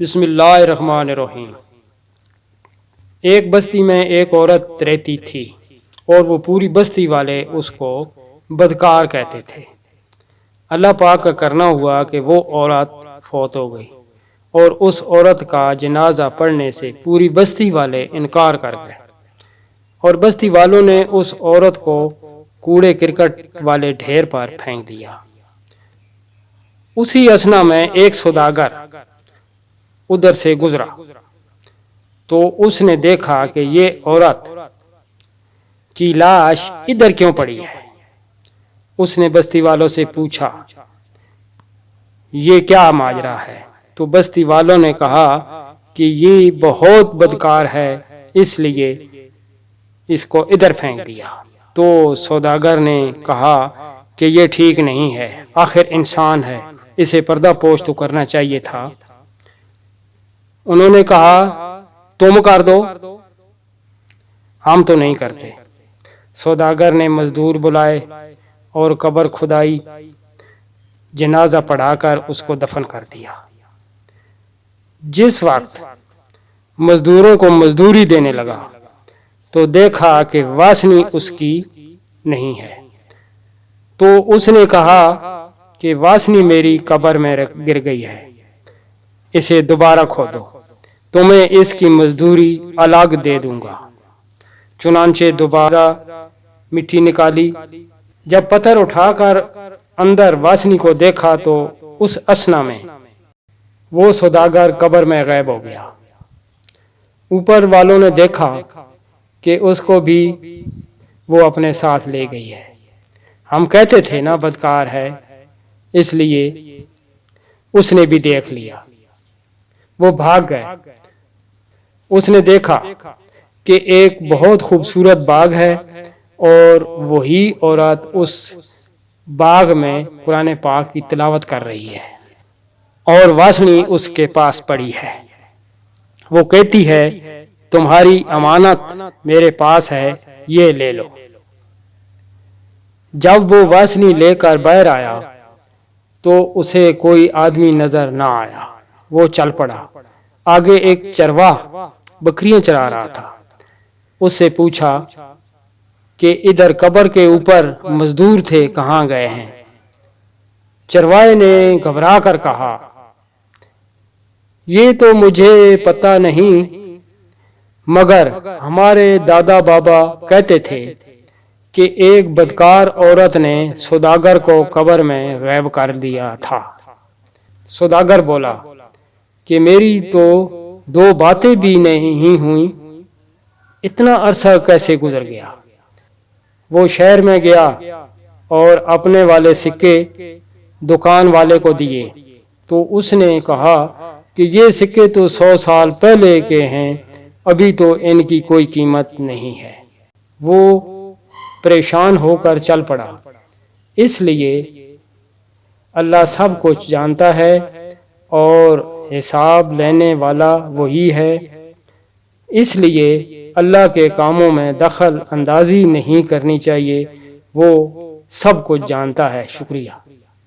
بسم اللہ الرحمن الرحیم۔ ایک بستی میں ایک عورت رہتی تھی اور وہ پوری بستی والے اس کو بدکار کہتے تھے۔ اللہ پاک کا کرنا ہوا کہ وہ عورت فوت ہو گئی اور اس عورت کا جنازہ پڑھنے سے پوری بستی والے انکار کر گئے اور بستی والوں نے اس عورت کو کوڑے کرکٹ والے ڈھیر پر پھینک دیا۔ اسی اثنا میں ایک سوداگر ادھر سے گزرا تو اس نے دیکھا کہ یہ عورت کی لاش ادھر کیوں پڑی ہے۔ اس نے بستی والوں سے پوچھا یہ کیا ماجرا ہے، تو بستی والوں نے کہا کہ یہ بہت بدکار ہے اس لیے اس کو ادھر پھینک دیا۔ تو سوداگر نے کہا کہ یہ ٹھیک نہیں ہے، آخر انسان ہے، اسے پردہ پوش تو کرنا چاہیے تھا۔ انہوں نے کہا تم کر دو، ہم تو نہیں کرتے۔ سوداگر نے مزدور بلائے اور قبر کھدائی، جنازہ پڑھا کر اس کو دفن کر دیا۔ جس وقت مزدوروں کو مزدوری دینے لگا تو دیکھا کہ واسنی اس کی نہیں ہے، تو اس نے کہا کہ واسنی میری قبر میں گر گئی ہے، اسے دوبارہ کھودو، تمہیں اس کی مزدوری الگ دے دوں گا۔ چنانچہ دوبارہ مٹی نکالی، جب پتھر اٹھا کر اندر واسنی کو دیکھا تو اس اثنا میں وہ سوداگر قبر میں غائب ہو گیا۔ اوپر والوں نے دیکھا کہ اس کو بھی وہ اپنے ساتھ لے گئی ہے۔ ہم کہتے تھے نا بدکار ہے، اس لیے اس نے بھی دیکھ لیا۔ وہ بھاگ گئے۔ اس نے دیکھا کہ ایک بہت خوبصورت باغ ہے اور وہی عورت اس باغ میں قرآن پاک کی تلاوت کر رہی ہے اور واسنی اس کے پاس پڑی ہے۔ وہ کہتی ہے تمہاری امانت میرے پاس ہے، یہ لے لو۔ جب وہ واسنی لے کر باہر آیا تو اسے کوئی آدمی نظر نہ آیا۔ وہ چل پڑا۔ آگے ایک چرواہ بکریاں چرا رہا تھا۔ اس سے پوچھا کہ ادھر قبر کے اوپر مزدور تھے، کہاں گئے ہیں؟ چرواہے نے گھبرا کر کہا یہ تو مجھے پتہ نہیں، مگر ہمارے دادا بابا کہتے تھے کہ ایک بدکار عورت نے سوداگر کو قبر میں غائب کر دیا تھا۔ سوداگر بولا کہ میری تو 2 باتیں بھی نہیں ہوئیں، اتنا عرصہ کیسے گزر گیا؟ وہ شہر میں گیا اور اپنے والے سکے دکان والے کو دیے، تو اس نے کہا کہ یہ سکے تو 100 سال پہلے کے ہیں، ابھی تو ان کی کوئی قیمت نہیں ہے۔ وہ پریشان ہو کر چل پڑا۔ اس لیے اللہ سب کچھ جانتا ہے اور حساب لینے والا وہی ہے، اس لیے اللہ کے کاموں میں دخل اندازی نہیں کرنی چاہیے، وہ سب کچھ جانتا ہے۔ شکریہ۔